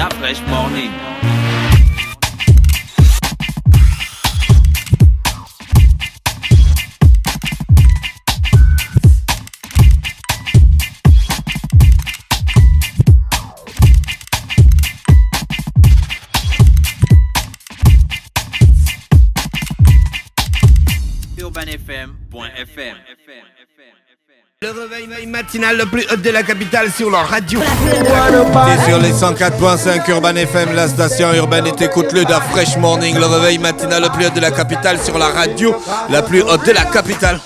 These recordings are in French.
La Fresh Morning. UrbanFM.fm. Le réveil matinal le plus haut de la capitale sur leur radio. T'es sur les 104.5 Urban FM, la station urbaine, et t'écoutes le Da Fresh Morning, le réveil matinal le plus haut de la capitale sur la radio, la plus haute de la capitale.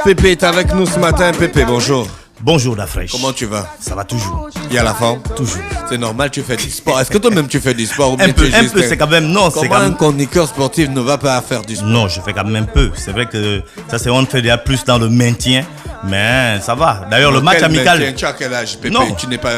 Pépé est avec nous ce matin. Pépé, bonjour. Bonjour Da Fresh. Comment tu vas? Ça va toujours. Il y a la forme? Toujours. C'est normal, tu fais du sport. Est-ce que toi-même tu fais du sport ou bien Un peu, juste... c'est quand même... Non, c'est Comment quand même... un chroniqueur sportif ne va pas faire du sport? Non, je fais quand même un peu. C'est vrai que ça, c'est on fait déjà plus dans le maintien. Mais ça va. D'ailleurs, le match amical... Maintien, tu as quel âge, Pépé? Non. Tu n'es pas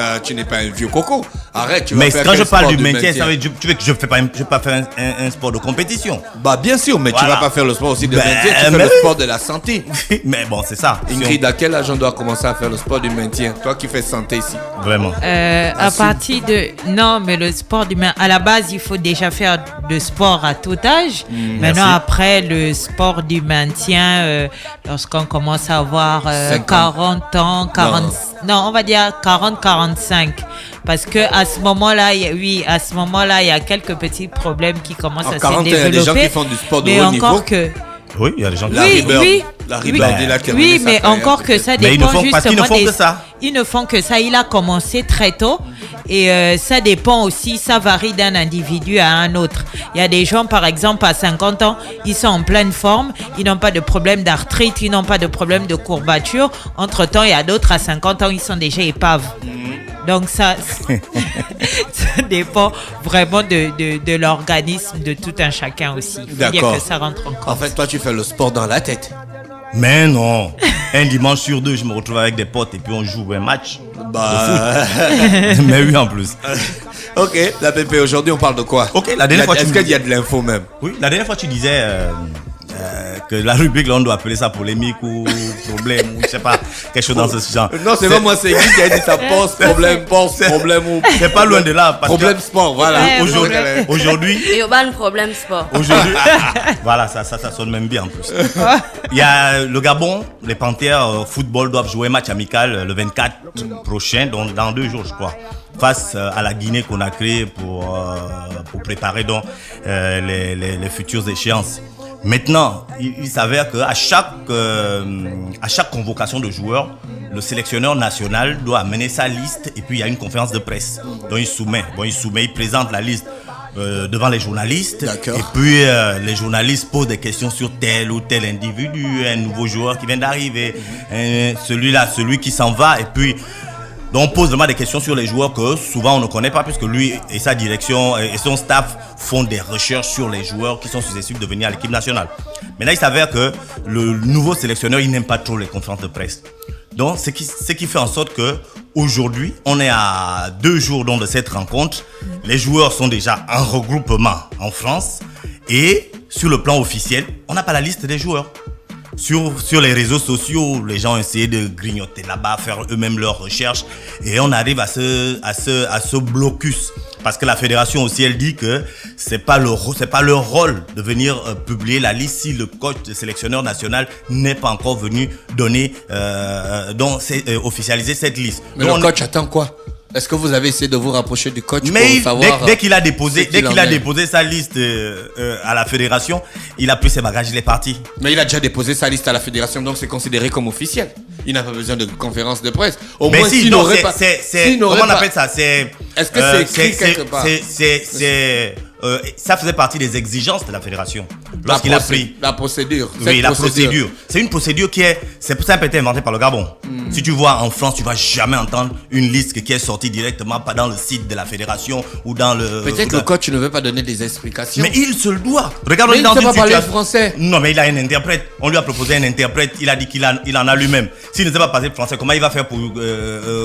un vieux coco. Arrête, tu vas Mais faire quand quel je parle sport du de maintien, ça veut dire, tu veux que je vais pas faire un sport de compétition. Bah bien sûr, mais Voilà. tu vas pas faire le sport aussi de Ben, maintien, tu fais mais le oui. sport de la santé. Mais bon, c'est ça. Ingrid, à quel âge on doit commencer à faire le sport du maintien? Toi qui fais santé ici. Vraiment. À partir de... Non, mais le sport du maintien... À la base, il faut déjà faire de sport à tout âge. Maintenant, merci. après, le sport du maintien, lorsqu'on commence à avoir 50. 40 ans, 40... Non, on va dire 40-45. Parce que à ce moment-là, il y a quelques petits problèmes qui commencent En à 40 ans, se il y a des développer. gens qui font du sport de mais haut encore niveau. que... Oui, il y a des gens qui... Larry Bird, il a terminé Oui, sa mais carrière, encore que peut-être. ça Mais ils ne dépend font pas- justement ils ne font des... que ça. Ils ne font que ça. Il a commencé très tôt et ça dépend aussi, ça varie d'un individu à un autre. Il y a des gens, par exemple, à 50 ans, ils sont en pleine forme, ils n'ont pas de problème d'arthrite, ils n'ont pas de problème de courbature. Entre-temps, il y a d'autres à 50 ans, ils sont déjà épaves. Donc ça dépend vraiment de l'organisme de tout un chacun aussi. Il faut dire D'accord. que ça rentre en compte. En fait, toi, tu fais le sport dans la tête. Mais non. Un dimanche sur deux, je me retrouve avec des potes et puis on joue un match. Bah. Mais oui, en plus. Ok, la Pépé, aujourd'hui, on parle de quoi? Ok, la dernière fois, tu Est-ce me qu'il y disais- a de l'info même? Oui, la dernière fois, tu disais que la rubrique, là, on doit appeler ça polémique ou problème ou je sais pas, quelque chose dans ce genre. Non, c'est pas moi, c'est Guy qui a dit ça. Pose problème ou. C'est pas loin de là. Parce Problème que sport, voilà. aujourd'hui, Urban Problème Sport. voilà, ça sonne même bien en plus. Il y a le Gabon, les Panthères football doivent jouer un match amical le 24 prochain, donc dans 2 jours, je crois, face à la Guinée qu'on a créée pour préparer donc les futures échéances. Maintenant, il s'avère qu'à chaque convocation de joueurs, le sélectionneur national doit amener sa liste et puis il y a une conférence de presse dont il présente la liste devant les journalistes. D'accord. Et puis les journalistes posent des questions sur tel ou tel individu, un nouveau joueur qui vient d'arriver, celui qui s'en va, et puis donc on pose vraiment des questions sur les joueurs que souvent on ne connaît pas, puisque lui et sa direction et son staff font des recherches sur les joueurs qui sont susceptibles de venir à l'équipe nationale. Mais là, il s'avère que le nouveau sélectionneur, il n'aime pas trop les conférences de presse. Donc, ce qui fait en sorte que aujourd'hui, on est à 2 jours donc de cette rencontre. Les joueurs sont déjà en regroupement en France et sur le plan officiel, on n'a pas la liste des joueurs. Sur les réseaux sociaux, les gens ont essayé de grignoter là-bas, faire eux-mêmes leurs recherches et on arrive à ce blocus. Parce que la fédération aussi, elle dit que c'est pas leur rôle de venir publier la liste si le coach, le sélectionneur national n'est pas encore venu donner, officialiser cette liste. Mais Donc, le coach attend quoi? Est-ce que vous avez essayé de vous rapprocher du coach mais pour savoir dès qu'il a déposé, ce qu'il en est? déposé sa liste à la fédération, il a pris ses bagages, il est parti. Mais il a déjà déposé sa liste à la fédération, donc c'est considéré comme officiel. Il n'a pas besoin de conférence de presse. Au Mais moins, si, s'il non, n'aurait pas... s'il n'aurait comment on pas- appelle ça? C'est. Est-ce que c'est écrit quelque part? Ça faisait partie des exigences de la fédération. Lorsqu'il a pris. La procédure. Oui, Cette la procédure. C'est une procédure qui est. Ça a été inventé par le Gabon. Si tu vois en France, tu vas jamais entendre une liste qui est sortie directement pas dans le site de la fédération ou dans le. Peut-être le coach ne veut pas donner des explications. Mais il se le doit. Regarde, Mais on est il dans ne sait une pas parler situation- français. Non, mais il a un interprète. On lui a proposé un interprète. Il a dit qu'il en a lui-même. S'il ne sait pas parler français, comment il va faire pour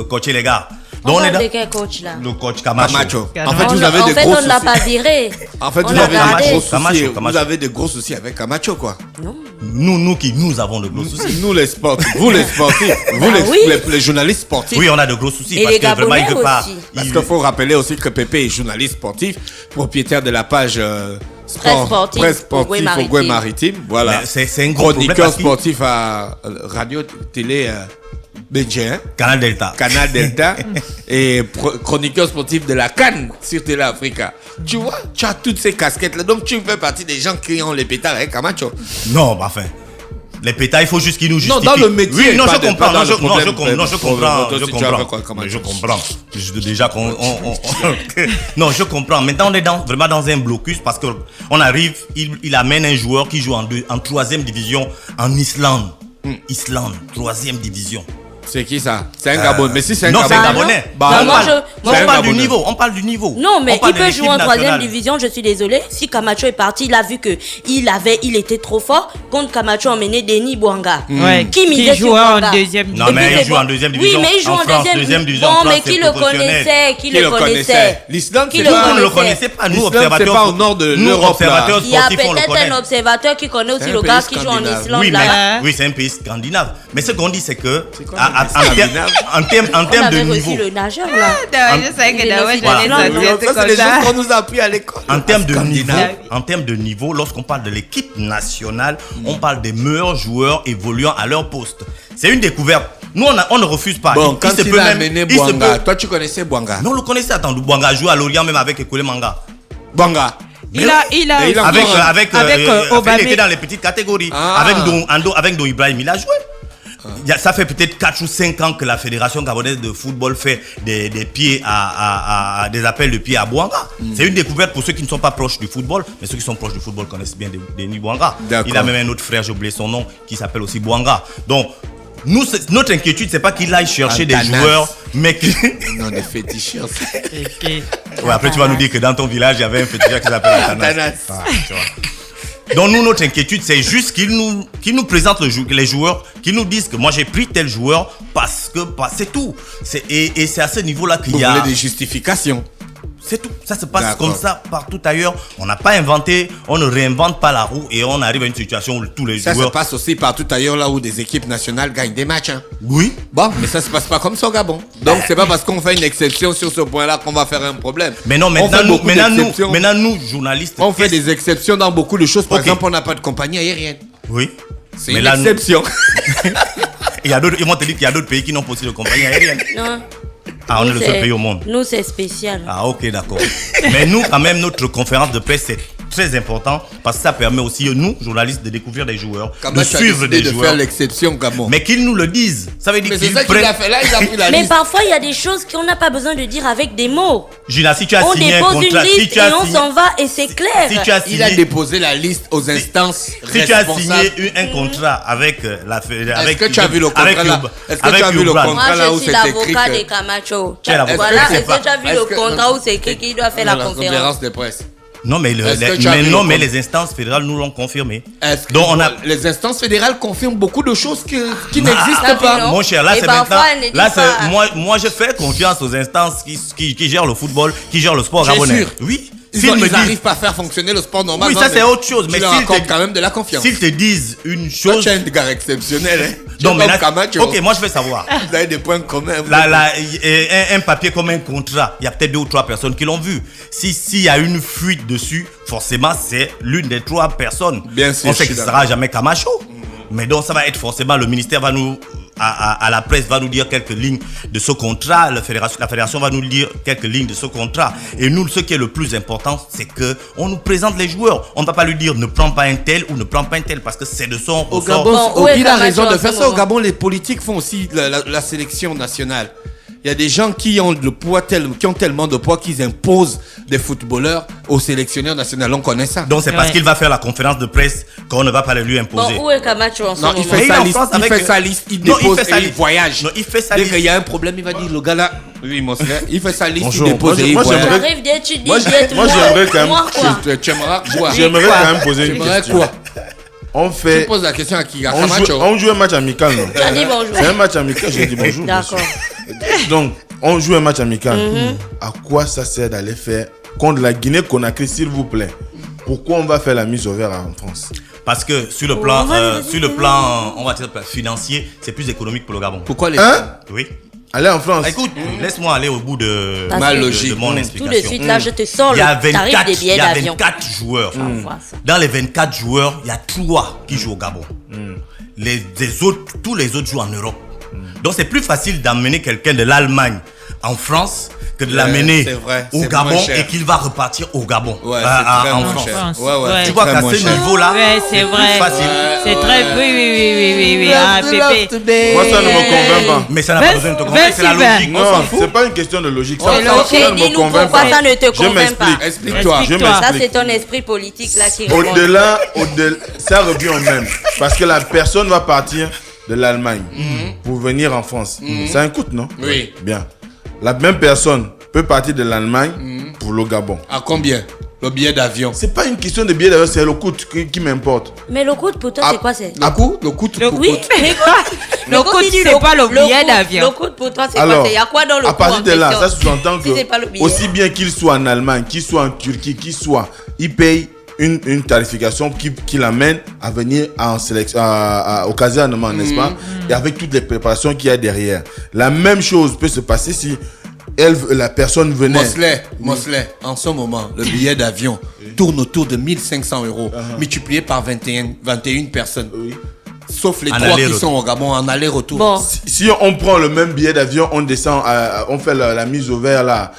coacher les gars? Donc, On est parle dans de quel coach là? le coach Camacho. Camacho. Camacho. En fait, vous avez En des fait, gros on ne l'a soucis. pas viré. En fait, On vous l'a avez des gardé. gros soucis. Camacho. Vous avez des gros soucis avec Camacho, quoi. Non. Nous avons de gros soucis. Nous, les sportifs. Vous, les sportifs. Vous, oui. les journalistes sportifs. Oui, on a de gros soucis Et parce les que vraiment, il Gabonais veut pas. aussi. Parce qu'il faut rappeler aussi que Pépé est journaliste sportif, propriétaire de la page Sportive, Presse sportive Ogooué au Gooué Maritime. Voilà. Mais c'est un gros problème Chroniqueur parce qu'il- sportif à radio, télé, Bédien, Canal Delta. Canal Delta, et chroniqueur sportif de la Cannes sur Télé Africa. Tu vois, tu as toutes ces casquettes-là. Donc tu fais partie des gens qui ont les pétards avec Camacho. Non, bah, enfin. Les pétards, il faut juste qu'ils nous justifient. Non, dans le métier, Oui, non, pas je de- comprends. pas dans Non, le je problème, comprends. Je tu as fait quoi, comprends. comment Mais tu- je comprends. Déjà qu'on. Non, je comprends. Maintenant, on est vraiment dans un blocus parce qu'on arrive, il amène un joueur qui joue en 3e division en Islande. Islande, 3e division. C'est qui ça? C'est un Gabon. Mais si c'est un Non, c'est un Gabon. Gabonais. Bah, Non, non. moi, On C'est un parle du Gabonais. niveau. On parle du niveau. Non, mais On parle il de peut l'équipe jouer en 3e nationale. division, je suis désolée. Si Camacho est parti, il a vu que il était trop fort. Contre Camacho, emmené Denis Bouanga. Ouais, Qui misait qui sur jouait en Bouanga. deuxième Non, division. mais Et il puis, joue en 2e division. Oui, mais il joue en en France, 2e 2e division. en Bon, France, mais c'est qui le professionnel. connaissait? Qui le connaissait? L'Islande, Qui c'est le pas... Vous ne le connaissait. connaissez pas, nous, L'Islande, c'est observateurs. pas au nord de nous, l'Europe, observateurs là. Il y a sportifs, on le peut-être connaît. un observateur qui connaît aussi C'est un le pays gars qui joue en scandinave. Islande Oui, mais là-bas. oui, c'est un pays scandinave. Mais ce qu'on dit, c'est que quoi, en termes On de avait niveau, reçu le nageur là. Je savais que Il est Dawa, aussi j'allais dans sortir l'Islande. ce Ça, c'est les comme ça. choses qu'on nous a appris à l'école. en termes de niveau, lorsqu'on parle de l'équipe nationale, on parle des meilleurs joueurs évoluant à leur poste. C'est une découverte. Nous, on ne refuse pas. Bon, quand se il peut a même- amené il se Bouanga, peut- toi tu connaissais Bouanga? Non, on le connaissait. Attends, Bouanga joue à Lorient même avec Ekole Manga. Bouanga. Il a Et il a aussi- Avec Obama. il était dans les petites catégories. Ah. Avec Don Ibrahim, il a joué. Ça fait peut-être 4 ou 5 ans que la Fédération gabonaise de football fait des pieds des appels de pied à Bouanga. C'est une découverte pour ceux qui ne sont pas proches du football, mais ceux qui sont proches du football connaissent bien Denis Bouanga. D'accord. Il a même un autre frère, j'ai oublié son nom, qui s'appelle aussi Bouanga. Donc, notre inquiétude, c'est pas qu'il aille chercher des Antanas. joueurs, mais que... Non, des féticheurs. Ouais, après, tu vas nous dire que dans ton village, il y avait un féticheur qui s'appelle Antanas. Antanas. Ah, tu vois. Donc nous, notre inquiétude, c'est juste qu'ils nous présentent les joueurs, qu'ils nous disent que moi j'ai pris tel joueur parce que c'est tout. Et c'est à ce niveau-là qu'il Vous y a... voulez des justifications? C'est tout. Ça se passe D'accord. comme ça partout ailleurs. On n'a pas inventé, on ne réinvente pas la roue et on arrive à une situation où tous les Ça se joueurs... passe aussi partout ailleurs là où des équipes nationales gagnent des matchs. Hein. Oui. Bon, mais ça se passe pas comme ça au Gabon. Donc c'est pas parce qu'on fait une exception sur ce point-là qu'on va faire un problème. Mais non, On maintenant fait nous, beaucoup d'exceptions. journalistes... On fait des exceptions dans beaucoup de choses. Par Ok. exemple, on n'a pas de compagnie aérienne. Oui. C'est Mais une là, nous- exception. il y a d'autres, ils vont te dire qu'il y a d'autres pays qui n'ont pas aussi de compagnie aérienne. Non. Ah, on est Nous, le seul c'est- pays au monde. Nous, c'est spécial. Ah, ok, d'accord. Mais nous, quand même, notre conférence de presse, c'est très important parce que ça permet aussi, nous, journalistes, de découvrir des joueurs, Comment de tu as suivre décidé des de joueurs. faire l'exception au Gabon? Mais qu'ils nous le disent. Ça veut dire Mais c'est qu'ils ça qu'il prennent. a fait là, il a pris la Mais liste. parfois, il y a des choses qu'on n'a pas besoin de dire avec des mots. Gina, si tu as On signé un dépose une contrat, si liste tu et as on signé, s'en va et c'est clair. si tu as Il a signé, déposé la liste aux instances si tu as responsables. signé un contrat avec la Est-ce que tu as vu le avec contrat là? Youb- Est-ce que avec tu as vu le Youbran. contrat Moi, là où je suis c'est écrit l'avocat que... de Camacho. Tu es l'avocat. Voilà, Est-ce que est-ce que tu as vu est-ce le que- contrat où c'est écrit qu'il doit faire la Dans conférence? de presse. Non, mais, Est-ce que tu as vu le mais contrat? les instances fédérales nous l'ont confirmé. Est-ce que Donc on a. les instances fédérales confirment beaucoup de choses qui Ah, n'existent pas. non. Mon cher, là Et c'est parfois, maintenant. elle ne dit Là, pas. c'est moi je fais confiance aux instances qui gèrent le football, qui gèrent le sport Tu es gabonais. sûr? Oui. Ils S'ils me n'arrivent disent, pas à faire fonctionner le sport normal. oui, non, ça mais c'est autre chose. Tu Mais leur s'ils accordes te, quand même de la confiance. s'ils te disent une Toi, chose, tu es un gars exceptionnel. Hein. Tu non es mais comme là, Camacho. ok, moi je vais savoir. Vous avez des points communs. vous. Un papier comme un contrat, il y a peut-être 2 ou 3 personnes qui l'ont vu. S'il y a une fuite dessus, forcément c'est l'une des 3 personnes. Bien sûr, On je sait suis que ce d'accord. sera jamais Camacho. Mais donc ça va être forcément, le ministère va nous, à la presse va nous dire quelques lignes de ce contrat, la fédération va nous dire quelques lignes de ce contrat. Et nous, ce qui est le plus important, c'est que on nous présente les joueurs. On ne va pas lui dire ne prends pas un tel ou ne prends pas un tel parce que c'est de son Au ressort. Gabon, Bon, où est il a Camacho raison de en faire ce ça. Au moment? Gabon, les politiques font aussi la sélection nationale. Il y a des gens qui ont le poids qui ont tellement de poids qu'ils imposent des footballeurs aux sélectionneurs nationaux. On connaît ça. Donc c'est parce Ouais. qu'il va faire la conférence de presse qu'on ne va pas le lui imposer. Bon, où est Camacho en ce Non, moment? il fait Mais il est sa en liste, France il avec- fait sa liste, il Non, il dépose fait sa et il liste. voyage. Non, il fait sa Dès liste. qu'il y a un problème, il va dire le gars là, oui mon frère, il fait sa liste, Bonjour. il dépose et il Moi, voyage. j'aimerais- Arrive d'étudier, Moi, j'aimerais quand même- Moi, quoi? Tu aimeras quoi? J'aimerais quand même poser une J'aimerais question. quoi? On Tu fait. poses la question à qui? À On Camacho. joue un match amical, non? Tu as dit bonjour. C'est un match amical, j'ai dit bonjour. bien D'accord. sûr. Donc, on joue un match amical. À quoi ça sert d'aller faire contre la Guinée-Conakry, s'il vous plaît? Pourquoi on va faire la mise au vert en France? Parce que sur le plan, on va dire financier, c'est plus économique pour le Gabon. Pourquoi les Oui. Aller en France. Écoute, laisse-moi aller au bout de mon explication. Tout de suite, là, je te sors le tarif des billets d'avion. Il y a 24 joueurs. Dans les 24 joueurs, il y a 3 qui jouent au Gabon. Tous les autres jouent en Europe. Donc, c'est plus facile d'amener quelqu'un de l'Allemagne en France que de l'amener au Gabon et qu'il va repartir au Gabon. En France. Tu vois qu'à ce niveau-là, c'est vrai. Facile. C'est très. Oui. Ah, Pépé. Moi, ça ne me convainc pas. Mais ça n'a pas besoin de te convaincre, c'est la logique. Non, c'est pas une question de logique. Ça ne me Dis-nous convainc pourquoi pas. ça ne te Je convainc pas. m'explique. Explique-toi. Ça, c'est ton esprit politique là qui remonte. Au-delà, ça revient au même. Parce que la personne va partir de l'Allemagne pour venir en France. Ça a un coût, non? Oui. Bien. La même personne peut partir de l'Allemagne pour le Gabon. À combien? Le billet d'avion. C'est pas une question de billet d'avion, c'est le coût qui m'importe. Mais le coût pour toi, c'est quoi? C'est Le coût? Le coût. oui. Le coût, c'est pas le billet d'avion. Le coût pour toi, c'est Alors, quoi? Il y a quoi dans le coût? à partir de là, ça sous-entend que Si c'est pas le billet. aussi bien qu'il soit en Allemagne, qu'il soit en Turquie, qu'il soit, il paye une tarification qui l'amène à venir en sélection, au casernement, n'est-ce pas? Et avec toutes les préparations qu'il y a derrière. La même chose peut se passer si la personne venait. Mosley, en ce moment, le billet d'avion tourne autour de 1500 €, multiplié par 21 personnes. Sauf les 3 qui sont au Gabon en aller-retour. Bon. Si on prend le même billet d'avion, on descend, on fait la mise au vert là,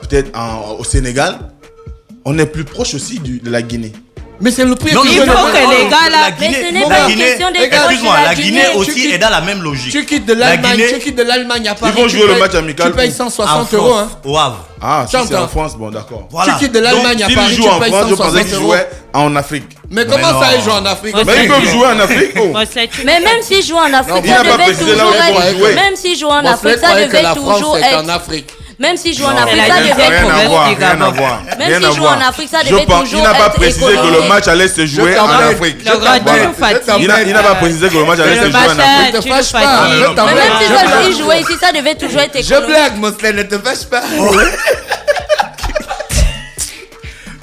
peut-être au Sénégal, on est plus proche aussi de la Guinée. Mais c'est le prix. Il faut que les gars là. Mais ce n'est pas une question de excuse-moi, la Guinée Guinée aussi est dans la même logique. Tu quittes de l'Allemagne à Paris. Ils vont jouer le match amical. Tu payes 160 €. Hein. Au Havre. Ah, si c'est J'entends. en France, bon d'accord. Voilà. Tu quittes de l'Allemagne à S'ils Paris, jouent tu en payes France, je pensais 160 qu'ils €. jouaient en Afrique. Mais comment ça, ils jouent en Afrique? Mais ils peuvent jouer en Afrique. Oh. Mais même s'ils jouent en Afrique, il ça n'a pas devait précisé là toujours où ils vont être. jouer. Même s'ils jouent en Mosley Afrique, ça croyait que devait la France toujours est en être. Afrique. Même s'ils jouent en Afrique, elle ça a dit devait Rien à être. voir, rien à voir. Même Rien à s'ils jouent en voir. Afrique, ça devait Il toujours n'a pas être précisé que le économique. match allait se jouer en Afrique. Le grand Dieu fatigue. Il n'a pas précisé que le match allait se Le jouer en matin, Afrique. Ne te tu fâche le pas. fatigues. Je t'en Mais même si ça blague. devait jouer ici, ça devait toujours être Je économique. blague, Mosley, ne te fâche pas.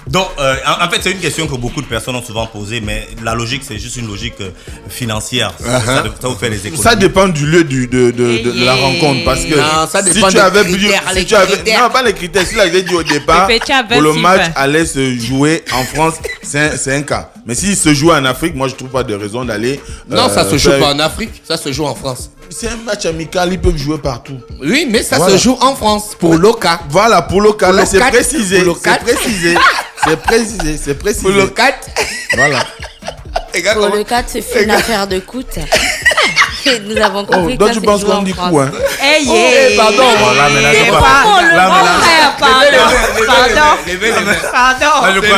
Donc, en fait, c'est une question que beaucoup de personnes ont souvent posée, mais la logique, c'est juste une logique financière. Ça vous fait les économies. Ça dépend du lieu de la rencontre. Parce que Non, ça si dépend tu des avais critères, si les tu avais, critères. non, pas les critères. Si là, j'ai dit au départ Pépé, tu as que le 26 match ans. allait se jouer en France, c'est un cas. Mais s'il se joue en Afrique, moi, je trouve pas de raison d'aller. Non, ça se joue faire- pas en Afrique, ça se joue en France. C'est un match amical, ils peuvent jouer partout. Oui, mais ça Voilà. se joue en France pour l'OCA. Voilà, pour le cas, là, c'est quatre, précisé. pour le C'est quatre. précisé. C'est précisé. C'est précisé. Pour le 4. Voilà. Pour le 4, c'est une affaire de coût. Nous avons Oh, compris que donc ça tu se penses joue qu'on en dit France. coup, hein? Hey, pardon. Là, mais là, C'est je pas crois- mon là, mais là, frère, pardon. Là, je crois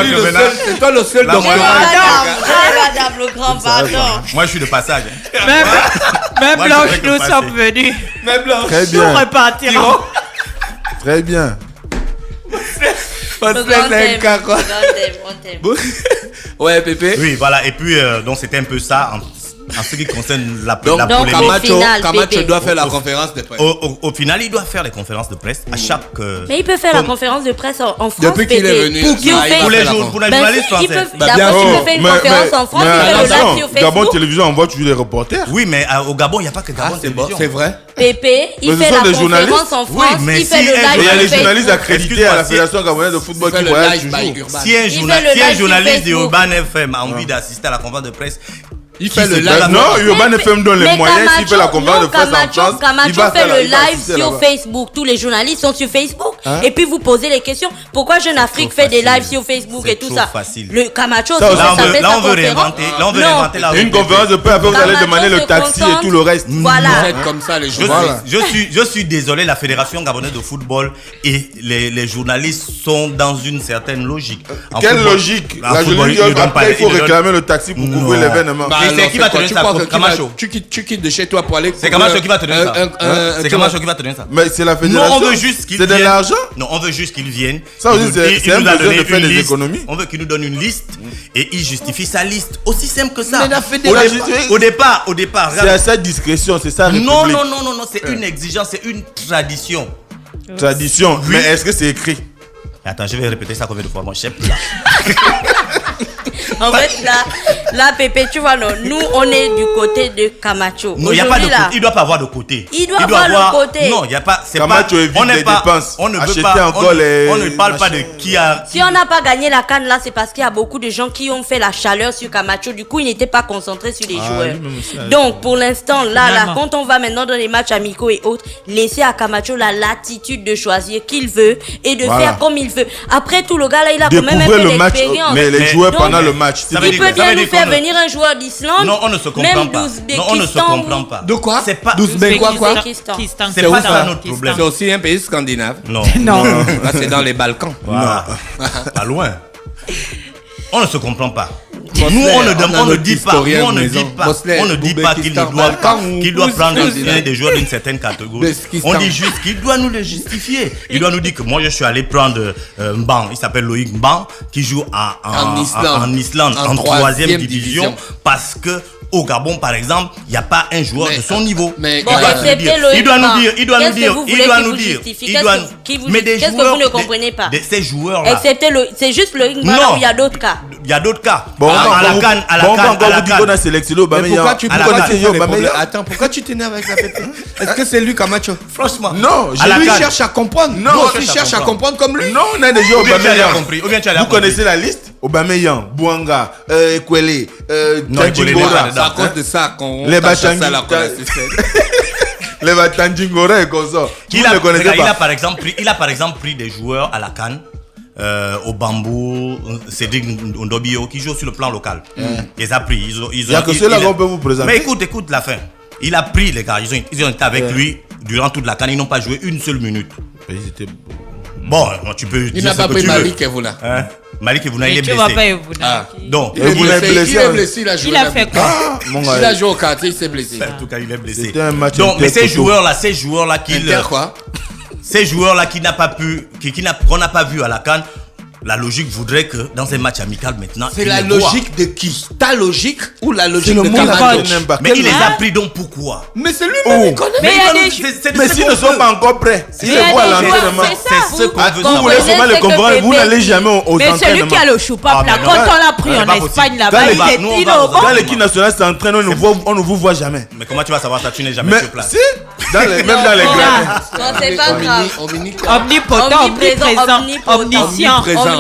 que maintenant- C'est toi le seul Là, dans moi, Madame, le grand pardon. moi, je suis de passage. Même Moi, Blanche, je sais que nous passer. sommes venus. Très Nous bien. repartirons. Très bien. Le grand thème, le grand thème. Ouais, Pépé. Oui, voilà. Et puis, donc, c'était un peu ça en ce qui concerne la Donc, polémique. Camacho Pépé. doit faire la conférence de presse. Au final, il doit faire les conférences de presse à chaque. Mais il peut faire la comme- conférence de presse en France. Depuis qu'il est Pépé. venu, Pour qui là, on il fait- va Pour les faire la jours, pour les Ben journalistes si, il français. peut- d'abord, il peut faire une conférence en France, il fait le live sur Gabon Facebook. Télévision envoie toujours les reporters. Oui, mais au Gabon, il n'y a pas que Gabon C'est bon, Télévision. c'est vrai. Pépé, il Mais ce fait sont la des conférence journalistes. en Oui, France, mais il fait si le un live Mais il y a sur les Facebook. journalistes accrédités à la Excuse-moi, Fédération gabonaise de football Il fait qui le voyagent live by toujours. Urban. Si un fait le journaliste live sur de Facebook. Urban FM a envie d'assister à la conférence de presse, Il fait le Ben live. non, Urban FM donne les Mais moyens. S'il fait la Camacho, conférence de presse en Camacho France, il va fait faire le il va live assister sur là-bas. Facebook. Tous les journalistes sont sur Facebook. Et puis vous posez les questions. Pourquoi Jeune Afrique trop fait des facile. lives sur Facebook C'est et tout trop ça? facile. Le Camacho, Ça, c'est là, ça, on ça veut- fait là, sa on veut conférence. réinventer. Là, on veut Non. réinventer la Une conférence de presse, après vous allez Camacho demander se le taxi et contente. tout le reste. Voilà. Vous êtes comme ça, les Je, journalistes. je suis désolé, la Fédération gabonaise de football et les journalistes sont dans une certaine logique. En Quelle football- logique? en La football, journaliste, ils ne donnent après, pas- il faut ils ne donnent- réclamer le taxi pour couvrir Non. l'événement. Bah, Et alors, c'est qui va quoi, te donner tu ça, crois que- Camacho? Tu quittes de chez toi pour aller. C'est Camacho qui va te donner ça. C'est Camacho qui va te donner ça. Mais c'est la Nous, fédération. on veut juste qu'il C'est de vienne. l'argent l'argent. Non, on veut juste qu'il vienne. Ça aussi, Il nous c'est dit- il un nous a besoin donné de faire une des liste. économies. On veut qu'il nous donne une liste et il justifie sa liste. Aussi simple que ça. Mais la fédération- Au départ, C'est à regarde. sa discrétion, c'est ça. Non, République. non, c'est une exigence, c'est une tradition. Tradition. Mais est-ce que c'est écrit? Attends, je vais répéter ça combien de fois, mon chef. En fait, là, Pépé, tu vois, non, nous, on est du côté de Camacho. Non, il n'y a pas de Aujourd'hui, là, côté. Il doit pas avoir de côté. Il doit avoir le côté. Non, il n'y a pas. C'est Camacho pas. évite On n'est les pas. dépenses. On ne veut Acheter pas. encore les On ne parle pas de machins. qui a. Si on n'a pas gagné la CAN là, c'est parce qu'il y a beaucoup de gens qui ont fait la chaleur sur Camacho. Du coup, ils n'étaient pas concentrés sur les joueurs. Donc, pour l'instant, là, Finalement. quand on va maintenant dans les matchs amicaux et autres, laisser à Camacho la latitude de choisir qu'il veut et de Voilà. faire comme il veut. Après tout, le gars là, il a quand même un Découvrir peu le match, d'expérience. mais les Mais- joueurs Donc, pendant le match. ça veut Il dire peut ça bien veut nous dire faire qu'on ne- venir un joueur d'Islande. Non, on ne se comprend même pas. Non, on ne se d'Ouzbékistan comprend ou- pas. De quoi? C'est pas. D'Ouzbékistan, quoi? Ouzbékistan. C'est pas ça notre problème. C'est aussi un pays scandinave. Non. Non. Là, c'est dans les Balkans. Voilà. Pas loin. On ne se comprend pas. Mosley, Nous, on on a ne dit notre pas, historien nous, on ne maison. dit pas, Mosley, on ne dit pas qu'il ne Ouzbékistan, doit pas, Balkan ou qu'il doit prendre Ouzbékistan. des joueurs d'une certaine catégorie. Ouzbékistan. On dit juste qu'il doit nous le justifier. Il doit nous dire que moi, je suis allé prendre Mban, il s'appelle Loïc Mban, qui joue en Islande, en troisième division, parce que au Gabon, par exemple, il n'y a pas un joueur Mais- de son niveau. mais- Il Bon, doit nous acceptez dire, Loïc il doit nous Mban. dire, il doit nous Qu'est-ce que dire, vous il voulez doit qu'il nous vous dire, justifie? il Qu'est-ce doit. que- qui vous- Mais des qu'est-ce que joueurs, vous ne comprenez pas? ces joueurs-là. Excepté c'est juste le Ring Non. où il y a d'autres cas. Il y a d'autres cas. Bon, on va à la encore canne, à la bon, on va canne, à encore la vous dire qu'on a canne. sélectionné Mais Aubameyang. pourquoi tu à la pourquoi canne. tu fais les Aubameyang. problèmes? Attends, pourquoi tu t'énerves avec la PP? Est-ce que c'est lui Camacho? Franchement. Non, À la Lui canne. cherche à comprendre. Non, Moi on aussi cherche à cherche à comprendre comme lui. Non, on a déjà Ou bien tu as rien Aubameyang. compris. Ou bien tu as rien Vous compris. connaissez la liste? Aubameyang, Bouanga, Ekwele, Non, Ekwele n'est Tandjingora. pas C'est à cause de ça qu'on Les t'a chassé Batangi- à la connaissance. Les Tandjingora et comme ça. Vous Il ne a, les connaissez regarde, pas. il a par exemple pris des joueurs à la CAN, au bambou, Cédric Ndobio, qui jouent sur le plan local. Il les a pris. Il y a que ceux-là qu'on peut vous présenter. Mais écoute la fin. Il a pris les gars, ils ont été avec lui durant toute la CAN, ils n'ont pas joué une seule minute. Bon, tu peux Il dire n'a ce pas que pris tu veux. Malik Evoula. Hein? Malik Evouna, il Mais est tu vas pas blessé. Evouna. Ah. Donc, Il est Evoula est blessé, blessé, il est hein. blessé, il a joué. Il a fait quoi? Mon Il gars. a joué au quartier, il s'est blessé. en tout cas, il est blessé. C'était un match Donc, mais ces inter-toto. joueurs-là qui Inter quoi? ces joueurs-là qui n'a pas pu, qu'on n'a pas vu à la CAN, la logique voudrait que dans un match amical maintenant, C'est il la les voit. logique de qui? Ta logique ou la logique le de monde Camacho? qui n'aime pas. Mais il les Hein? a pris donc pourquoi? Mais c'est lui-même, il connaît. Mais il y a Mais des c'est Mais s'ils ne sont pas encore prêts, s'ils Mais les il y a voient à des joueurs, l'entraînement. c'est ça. C'est ce qu'on Ah, veut vous savoir. voulez seulement les c'est que comprendre, vous Pépé n'allez dit. jamais aux Mais celui entraînements. qui a le choupape Ah, là, mais quand non. on l'a pris C'est en pas Espagne possible. là-bas, Quand il les- est nous, on il va est au aux banc. Quand l'équipe nationale s'entraîne, on ne vous voit jamais. Mais comment tu vas savoir ça? Tu n'es jamais Mais sur place. si, même dans les Non, gradins. non, c'est pas grave. Omnipotent, omniprésent, omniscient. Omniprésent.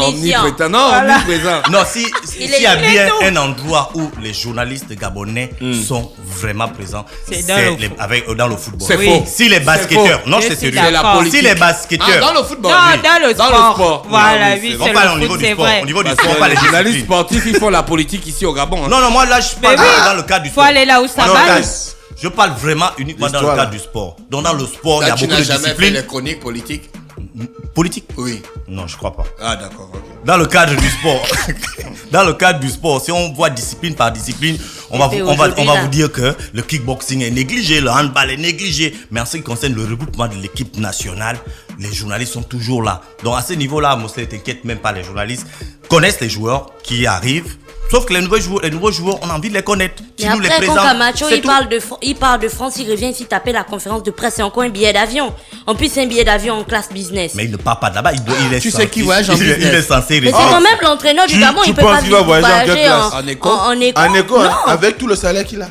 Non, Voilà. omniprésent. Non, s'il Il y a est- bien tout. un endroit où les journalistes gabonais sont vraiment présents, C'est dans le dans le football. C'est Oui. faux. Si les basketteurs, faux. non, Je c'est suis sérieux. C'est la d'accord. politique. Si les basketteurs, Ah, dans le football. Non, oui. dans le sport. Voilà, oui, on c'est parle au le niveau foot, du c'est sport. vrai. Au niveau du Parce sport, que pas les les journalistes disciplines. sportifs, ils font la politique ici au Gabon. hein. Non, moi là, je parle Mais oui. dans le cadre du Faut sport. aller là où ça Non, va. là, Je parle vraiment uniquement dans le L'histoire, cadre là. du sport. Donc dans le sport, il y Là, a tu beaucoup n'as de jamais fait disciplines. les chroniques politiques? Politique? Oui. Non, je crois pas. Ah, d'accord. ok. Dans le cadre du sport, dans le cadre du sport, si on voit discipline par discipline, on va vous dire que le kickboxing est négligé, le handball est négligé. Mais en ce qui concerne le regroupement de l'équipe nationale, les journalistes sont toujours là. Donc à ce niveau-là, Mosley, t'inquiète même pas, les journalistes connaissent les joueurs qui arrivent. Sauf que les nouveaux joueurs, on a envie de les connaître. Tu Mais nous les après, quand présentes, Camacho c'est il tout. parle de France, il revient ici taper la conférence de presse, c'est encore un billet d'avion. En plus, c'est un billet d'avion en classe business. Mais il ne part pas de là-bas, il est Tu sais censé- qui voyage en il est business. censé Mais c'est rester. quand même l'entraîneur du Tu- Gabon, tu il peut penses pas qu'il va voyager en quelle classe? En éco? en éco. En écho, hein, Non. avec tout le salaire qu'il a.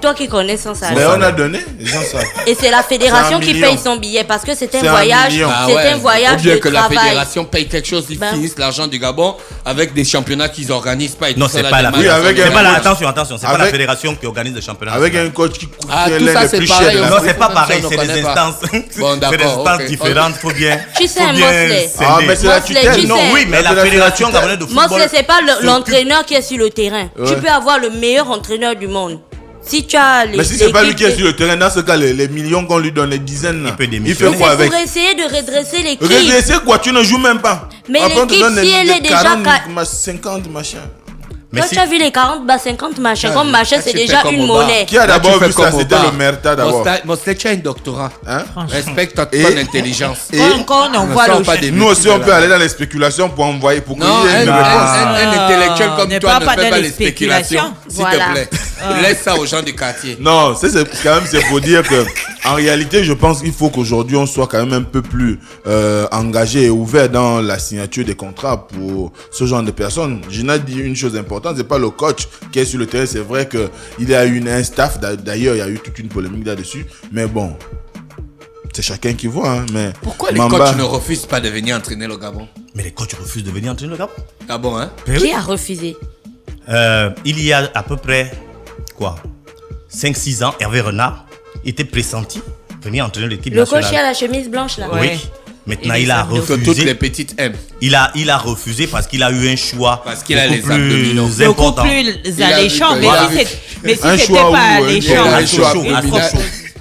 Toi qui connais son salaire. Mais on a donné, les gens savent. Et c'est la fédération C'est un qui million. paye son billet parce que c'est C'est un un voyage, million. Ah c'est ouais. un voyage Ou bien de que la travail. fédération paye quelque chose, ils Ben. finissent l'argent du Gabon avec des championnats qu'ils organisent pas. Et Non, tout ça, c'est là, pas des la matchs Oui, avec fédération. un C'est pas la, coach. attention, c'est pas la Avec- fédération qui organise les championnats. Avec nationaux. un coach qui coûte Ah, tout l'un ça, des c'est plus pareil, chers de on la Non, c'est pas Ça, pareil, on c'est ne des connaît pas. instances. Bon, C'est des d'accord, instances ok. différentes, faut bien. Tu sais, faut bien Mosley. scinder. Ah, mais c'est la Mosley, tutelle. tu Non, sais. oui, mais Mais la c'est la fédération tutelle. gabonaise de football. Mosley, c'est pas s'occupe- l'entraîneur qui est sur le terrain. Tu Ouais. peux avoir le meilleur entraîneur du monde. Si tu as les Mais si c'est pas lui l'équipe qui est sur le terrain, dans ce cas, les millions qu'on lui donne, les dizaines, là, Il peut il démissionner. fait quoi c'est avec? pour essayer de redresser l'équipe. Redresser quoi? Tu ne joues même pas. Mais Après, on te l'équipe, donne si elle est déjà 40, ca- 50 machin. Toi, tu as vu les 50 machins. Comme machin, c'est déjà une monnaie. Qui a d'abord vu ça? C'était le Merta d'abord. Mosté, tu as un doctorat. Respecte ton intelligence. Et encore, on voit le nous aussi, on peut aller dans les spéculations pour envoyer. Pour qu'il y ait une réponse. Un intellectuel comme toi ne fait pas les spéculations. spéculations. S'il te plaît. Laisse ça aux gens du quartier. Non, c'est quand même, c'est pour dire que, en réalité, je pense qu'il faut qu'aujourd'hui, on soit quand même un peu plus engagé et ouvert dans la signature des contrats pour ce genre de personnes. Gina dit une chose importante, c'est pas le coach qui est sur le terrain. C'est vrai que il y a un staff. D'ailleurs, il y a eu toute une polémique là-dessus. Mais bon, c'est chacun qui voit. Hein, mais pourquoi les coachs ne refusent pas de venir entraîner le Gabon? Mais les coachs refusent de venir entraîner le Gabon. Ah bon, hein? Qui a refusé? Il y a à peu près 5-6 ans, Hervé Renard était pressenti venir entraîner l'équipe nationale. Le coach qui a la chemise blanche là. Oui. Maintenant, il a refusé. Que toutes les petites aiment. Il a refusé parce qu'il a eu un choix. Parce qu'il a les abdominaux. Beaucoup plus alléchant. Mais si c'était pas alléchant,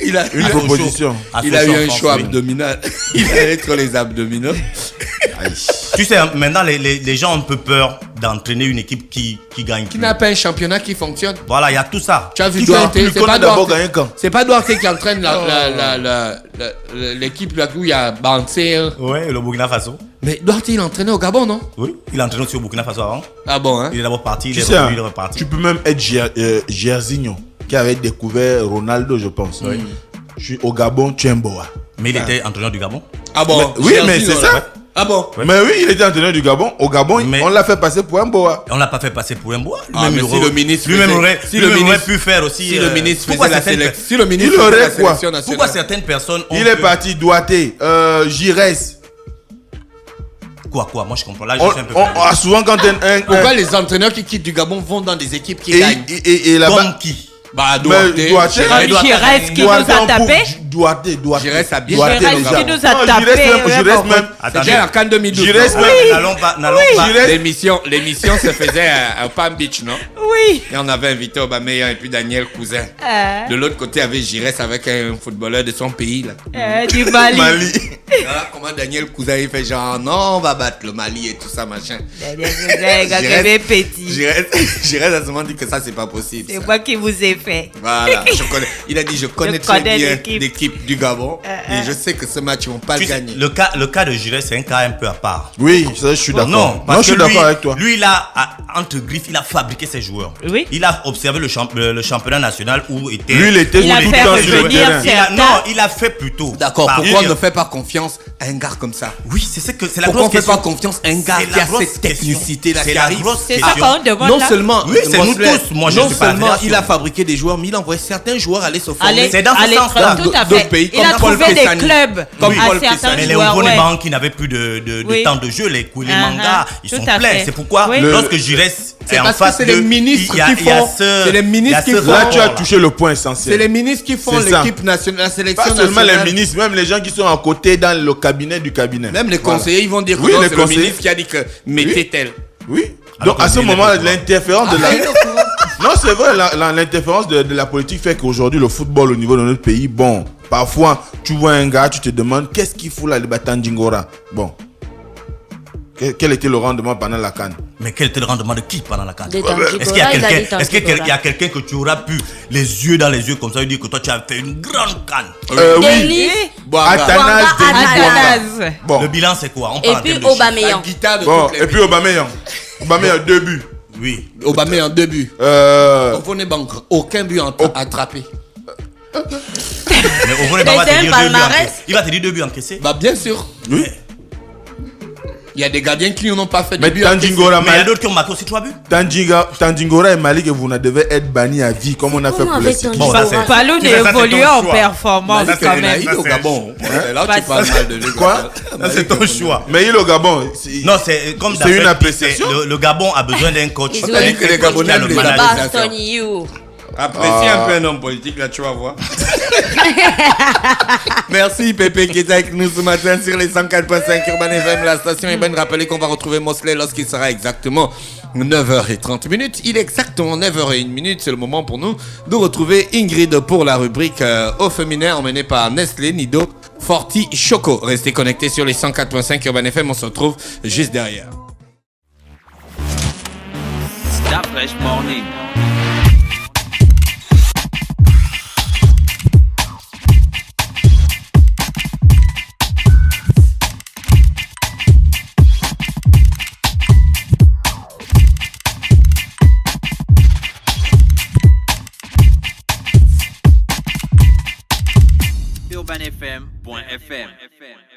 il a une proposition. Il a eu un choix abdominal. Il va être les abdominaux. Tu sais, maintenant, les gens ont un peu peur d'entraîner une équipe qui gagne. Qui n'a pas un championnat qui fonctionne. Voilà, il y a tout ça. Tu as vu Duarte, c'est pas Duarte qui entraîne l'équipe là où il y a Banté. Ouais, le Burkina Faso. Mais Duarte, il entraînait au Gabon, non? Oui, il a entraîné aussi au Burkina Faso avant. Ah bon, hein? Il est d'abord parti, il est reparti. Tu peux même être Gersigno, qui avait découvert Ronaldo, je pense. Oui. Je suis au Gabon, tu es un boa. Mais il était entraîneur du Gabon. Ah bon? Oui, mais c'est ça. Ouais. Ah bon? Ouais. Mais oui, il était entraîneur du Gabon. Au Gabon, on l'a fait passer pour un boa. On l'a pas fait passer pour un boa. Mais si le ministre aurait pu faire aussi. Si le ministre faisait la sélection. Si le ministre faisait la sélection nationale. Pourquoi certaines personnes Il est parti Douaté, Giresse. Quoi? Moi je comprends. Là, je suis un peu souvent quand pourquoi les entraîneurs qui quittent du Gabon vont dans des équipes qui gagnent? Et là-bas. Comme qui? Bah, Duarte Giresse qui nous a tapé. Duarte. Giresse a bien Giresse qui nous a tapé. Giresse même. C'était en CAN 2012. Giresse même. N'allons pas. L'émission se faisait à Palm Beach, non? Oui. Et on avait invité Aubameyang et puis Daniel Cousin. De l'autre côté, il y avait Giresse avec un footballeur de son pays, là. Du Mali. Voilà comment Daniel Cousin, il fait genre, non, on va battre le Mali et tout ça, machin. Daniel Cousin, il petit. Giresse a souvent dit que ça, c'est pas possible. C'est moi qui vous ai fait. Voilà, il a dit, je connais très bien l'équipe du Gabon et je sais que ce match, ils vont pas le gagner. Le cas de Giresse, c'est un cas un peu à part. Oui, ça, je suis d'accord. Non, parce je suis d'accord avec toi. Lui, il a, entre griffes, il a fabriqué ses joueurs. Oui. Il a observé le championnat national où était. Lui, il était tout le temps sur le terrain. Non, il a fait plutôt. D'accord, pourquoi on ne fait pas confiance à un gars comme ça? Oui, c'est la grosse question. Pourquoi on ne fait pas confiance à un gars qui a cette technicité-là qui arrive? C'est ça qu'on demande non là. seulement, oui, c'est nous tous. Moi, je non suis pas seulement il a fabriqué des joueurs, mais il envoie certains joueurs aller se former. C'est dans ce sens-là. Tout à fait. Il a trouvé des clubs à certains mais les joueurs. Oubonnemans qui n'avaient plus de temps de jeu, les Koulimangas, ils sont pleins. C'est pourquoi lorsque Giresse est en face c'est les ministres qui font. C'est les ministres qui font. Là, tu as touché le point essentiel. C'est les ministres qui font l'équipe nationale, la sélection nationale. Pas seulement les ministres, même les gens qui sont à côté dans le cabinet du cabinet. Même les conseillers, ils vont dire que c'est le ministre qui a dit que mettez tel. Oui. Donc à ce moment, l'interférence de la... Non, c'est vrai, l'interférence de la politique fait qu'aujourd'hui, le football au niveau de notre pays, bon, parfois, tu vois un gars, tu te demandes, qu'est-ce qu'il fout là, le Tandjingora? Bon. Quel était le rendement pendant la CAN? Mais quel était le rendement de qui pendant la CAN? Est-ce qu'il y a quelqu'un que tu auras pu, les yeux dans les yeux comme ça, lui dire que toi, tu as fait une grande CAN? Oui. Athanase. Bon. Le bilan, c'est quoi? Et puis Aubameyang. Bon, et puis Aubameyang. Aubameyang, 2 buts. Oui. Aubameyang, 2 buts. Aucun but attrapé. Mais au va te dire 2 buts encaissés. Il va te dire 2 buts encaissés. Bah, bien sûr. Oui. Il y a des gardiens qui n'ont pas fait de buts. Mais il y a d'autres qui ont marqué aussi 3 buts. Tandjingora et Malik, vous devez être bannis à vie, comme on a fait pour les City. Bon, Palou évolue en performance quand même. Il est au Gabon. Là, tu parles mal de lui. Quoi? C'est ton choix. Mais il est au Gabon. Non, c'est comme c'est une appréciation. Le Gabon a besoin d'un coach. On a dit que les Gabonais le manager. Apprécie un peu un homme politique, là, tu vas voir. Merci Pépé qui est avec nous ce matin sur les 104.5 Urban FM. La station est bonne. Rappelez qu'on va retrouver Mosley lorsqu'il sera exactement 9h30. Il est exactement 9h01. C'est le moment pour nous de retrouver Ingrid pour la rubrique au féminin emmenée par Nestlé, Nido, Forti, Choco. Restez connectés sur les 104.5 Urban FM. On se retrouve juste derrière. Da Fresh Morning. UrbanFM.fm